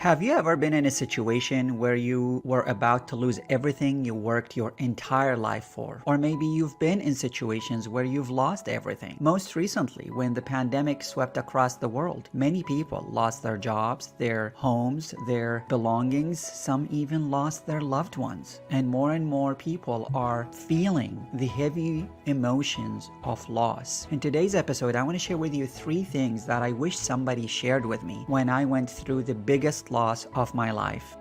Have you ever been in a situation where you were about to lose everything you worked your entire life for? Or maybe you've been in situations where you've lost everything. Most recently, when the pandemic swept across the world, many people lost their jobs, their homes, their belongings. Some even lost their loved ones. And more people are feeling the heavy emotions of loss. In today's episode, I want to share with you 3 things that I wish somebody shared with me when I went through the biggest loss of my life.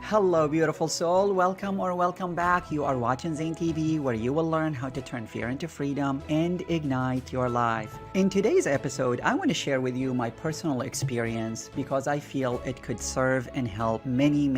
Hello, beautiful soul. Welcome back. You are watching Zain TV, where you will learn how to turn fear into freedom and ignite your life. In today's episode, I want to share with you my personal experience because I feel it could serve and help many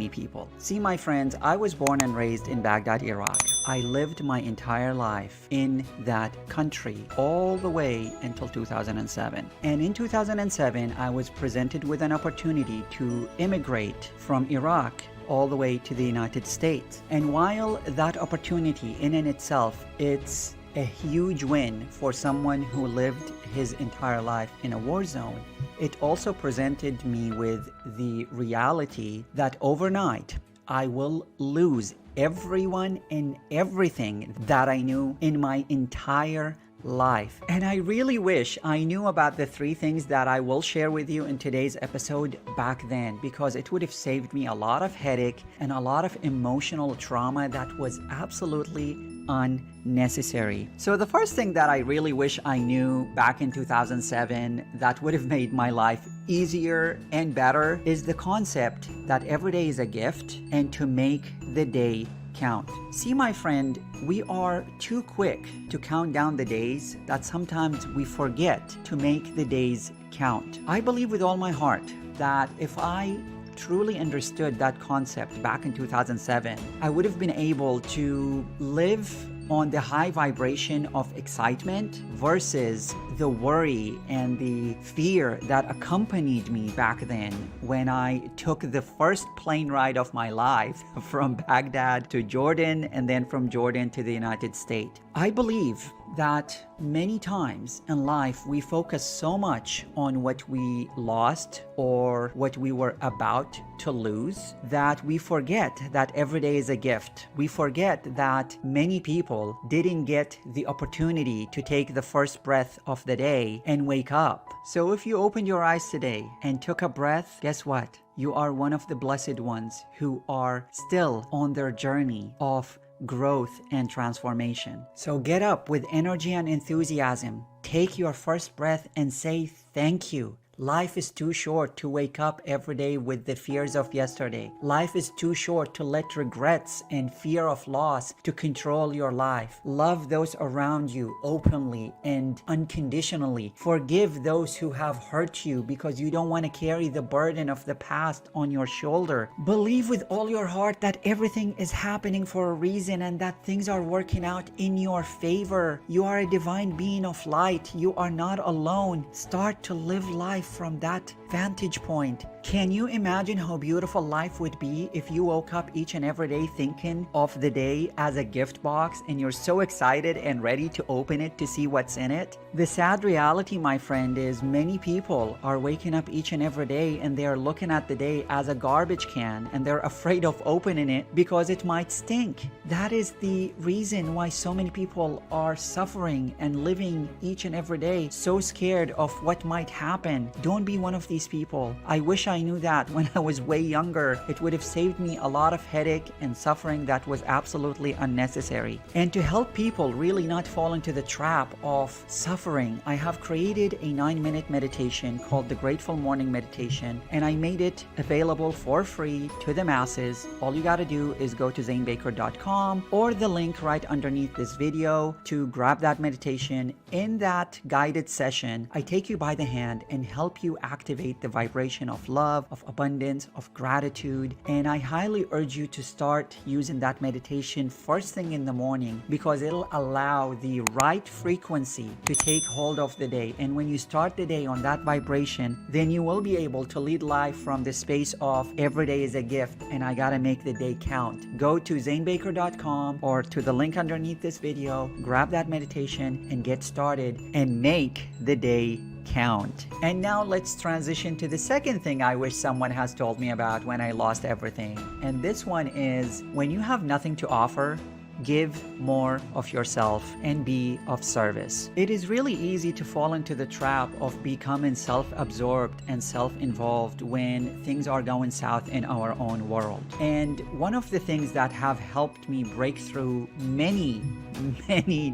people. See, my friends, I was born and raised in Baghdad, Iraq. I lived my entire life in that country all the way until 2007. And in 2007, I was presented with an opportunity to immigrate from Iraq all the way to the United States. And while that opportunity in and itself, it's a huge win for someone who lived his entire life in a war zone, it also presented me with the reality that overnight I will lose everyone and everything that I knew in my entire life. And I really wish I knew about the 3 things that I will share with you in today's episode back then, because it would have saved me a lot of headache and a lot of emotional trauma that was absolutely unnecessary. So the first thing that I really wish I knew back in 2007 that would have made my life easier and better is the concept that every day is a gift and to make the day count. See, my friend, we are too quick to count down the days that sometimes we forget to make the days count. I believe with all my heart that if I truly understood that concept back in 2007, I would have been able to live on the high vibration of excitement versus the worry and the fear that accompanied me back then when I took the first plane ride of my life from Baghdad to Jordan and then from Jordan to the United States. I believe that many times in life we focus so much on what we lost or what we were about to lose that we forget that every day is a gift. We forget that many people didn't get the opportunity to take the first breath of the day and wake up. So if you opened your eyes today and took a breath, guess what? You are one of the blessed ones who are still on their journey of growth and transformation. So get up with energy and enthusiasm. Take your first breath and say thank you. Life is too short to wake up every day with the fears of yesterday. Life is too short to let regrets and fear of loss to control your life. Love those around you openly and unconditionally. Forgive those who have hurt you because you don't want to carry the burden of the past on your shoulder. Believe with all your heart that everything is happening for a reason and that things are working out in your favor. You are a divine being of light. You are not alone. Start to live life from that vantage point. Can you imagine how beautiful life would be if you woke up each and every day thinking of the day as a gift box and you're so excited and ready to open it to see what's in it? The sad reality, my friend, is many people are waking up each and every day and they are looking at the day as a garbage can and they're afraid of opening it because it might stink. That is the reason why so many people are suffering and living each and every day so scared of what might happen. Don't be one of these people. I wish I knew that when I was way younger. It would have saved me a lot of headache and suffering that was absolutely unnecessary. And to help people really not fall into the trap of suffering, I have created a 9-minute meditation called the Grateful Morning Meditation, and I made it available for free to the masses. All you gotta do is go to zainbaker.com or the link right underneath this video to grab that meditation. In that guided session, I take you by the hand and help help you activate the vibration of love, of abundance, of gratitude. And I highly urge you to start using that meditation first thing in the morning, because it'll allow the right frequency to take hold of the day. And when you start the day on that vibration, then you will be able to lead life from the space of every day is a gift and I gotta make the day count. Go to zanebaker.com or to the link underneath this video, grab that meditation and get started and make the day count. And now let's transition to the second thing I wish someone has told me about when I lost everything. And this one is, when you have nothing to offer, give more of yourself and be of service. It is really easy to fall into the trap of becoming self-absorbed and self-involved when things are going south in our own world. And one of the things that have helped me break through many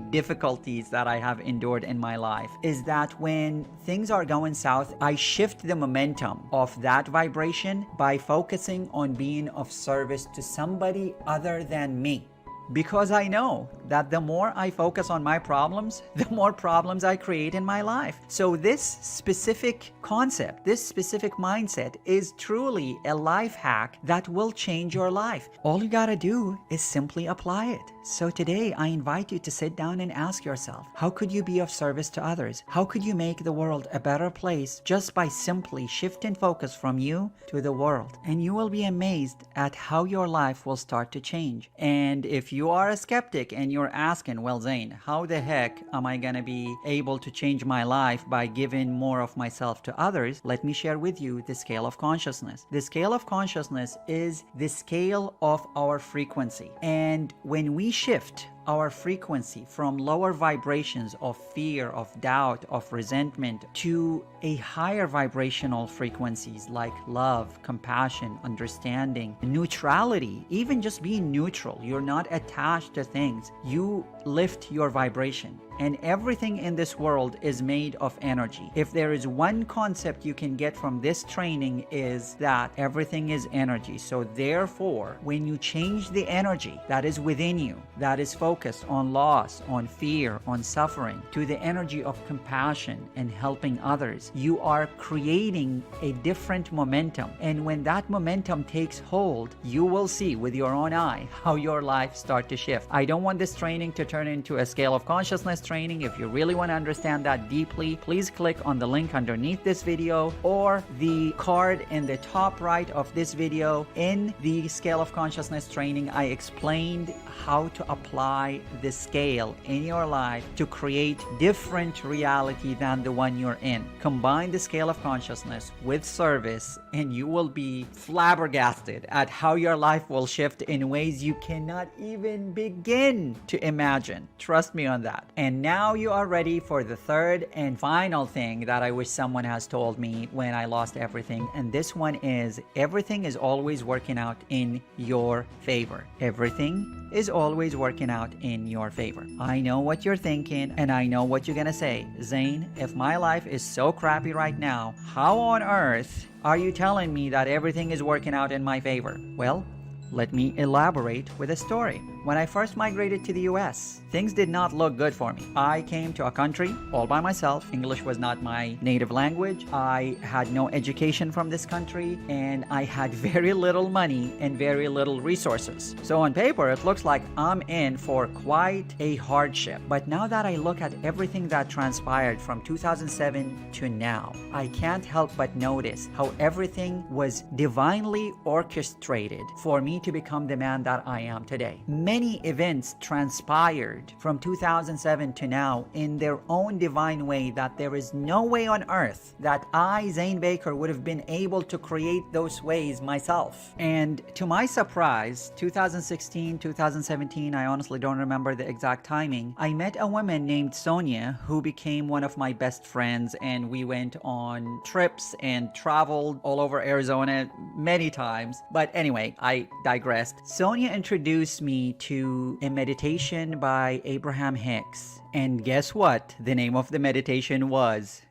difficulties that I have endured in my life is that when things are going south, I shift the momentum of that vibration by focusing on being of service to somebody other than me. Because I know that the more I focus on my problems, the more problems I create in my life. So this specific concept, this specific mindset is truly a life hack that will change your life. All you gotta do is simply apply it. So today I invite you to sit down and ask yourself, how could you be of service to others? How could you make the world a better place just by simply shifting focus from you to the world? And you will be amazed at how your life will start to change. And if you are a skeptic and you're asking, well, Zane, how the heck am I gonna be able to change my life by giving more of myself to others? Let me share with you the scale of consciousness. The scale of consciousness is the scale of our frequency. And when we shift our frequency from lower vibrations of fear, of doubt, of resentment to a higher vibrational frequencies like love, compassion, understanding, neutrality, even just being neutral. You're not attached to things. You lift your vibration. And everything in this world is made of energy. If there is one concept you can get from this training is that everything is energy. So therefore, when you change the energy that is within you, that is focused on loss, on fear, on suffering, to the energy of compassion and helping others, you are creating a different momentum. And when that momentum takes hold, you will see with your own eye how your life starts to shift. I don't want this training to turn into a scale of consciousness training. If you really want to understand that deeply, please click on the link underneath this video or the card in the top right of this video. In the scale of consciousness training, I explained how to apply the scale in your life to create different reality than the one you're in. Combine the scale of consciousness with service and you will be flabbergasted at how your life will shift in ways you cannot even begin to imagine. Trust me on that. And now you are ready for the third and final thing that I wish someone has told me when I lost everything. And this one is, everything is always working out in your favor. Everything is always working out in your favor. I know what you're thinking and I know what you're gonna say. Zane, if my life is so crappy right now, how on earth are you telling me that everything is working out in my favor? Well, let me elaborate with a story. When I first migrated to the US, things did not look good for me. I came to a country all by myself. English was not my native language. I had no education from this country, and I had very little money and very little resources. So on paper, it looks like I'm in for quite a hardship. But now that I look at everything that transpired from 2007 to now, I can't help but notice how everything was divinely orchestrated for me to become the man that I am today. Many events transpired from 2007 to now in their own divine way that there is no way on earth that I, Zane Baker, would have been able to create those ways myself. And to my surprise, 2016, 2017, I honestly don't remember the exact timing, I met a woman named Sonia who became one of my best friends, and we went on trips and traveled all over Arizona many times. But anyway, I digressed. Sonia introduced me to a meditation by Abraham Hicks. And guess what? The name of the meditation was,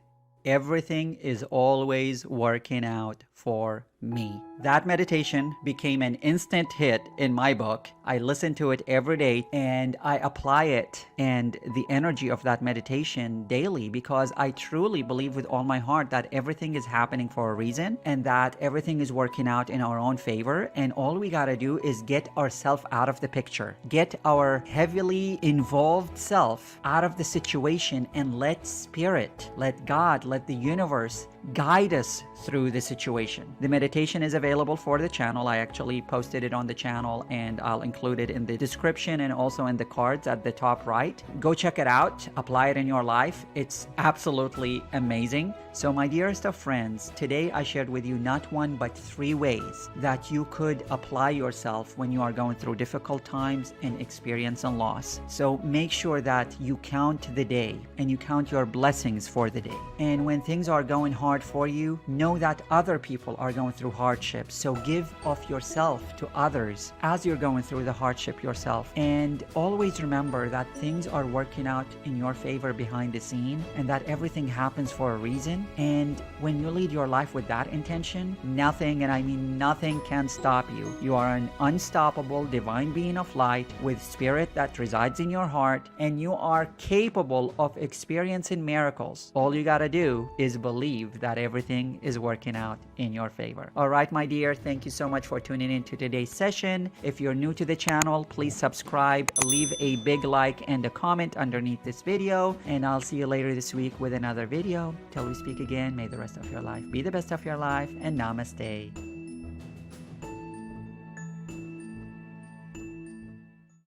Everything is Always Working Out for me. That meditation became an instant hit in my book. I listen to it every day and I apply it and the energy of that meditation daily because I truly believe with all my heart that everything is happening for a reason and that everything is working out in our own favor. And all we got to do is get ourselves out of the picture, get our heavily involved self out of the situation and let spirit, let God, let the universe guide us through the situation. The meditation is available for the channel. I actually posted it on the channel and I'll include it in the description and also in the cards at the top right. Go check it out, apply it in your life. It's absolutely amazing. So my dearest of friends, today I shared with you not one but 3 ways that you could apply yourself when you are going through difficult times and experience and loss. So make sure that you count the day and you count your blessings for the day. And when things are going hard for you, know that other people are going through hardships. So give of yourself to others as you're going through the hardship yourself. And always remember that things are working out in your favor behind the scene and that everything happens for a reason. And when you lead your life with that intention, nothing, and I mean nothing, can stop you. You are an unstoppable divine being of light with spirit that resides in your heart, and you are capable of experiencing miracles. All you gotta do is believe that everything is working out in your favor. All right, my dear, thank you so much for tuning in to today's session. If you're new to the channel, please subscribe, leave a big like and a comment underneath this video, and I'll see you later this week with another video. Till we speak again, may the rest of your life be the best of your life, and namaste.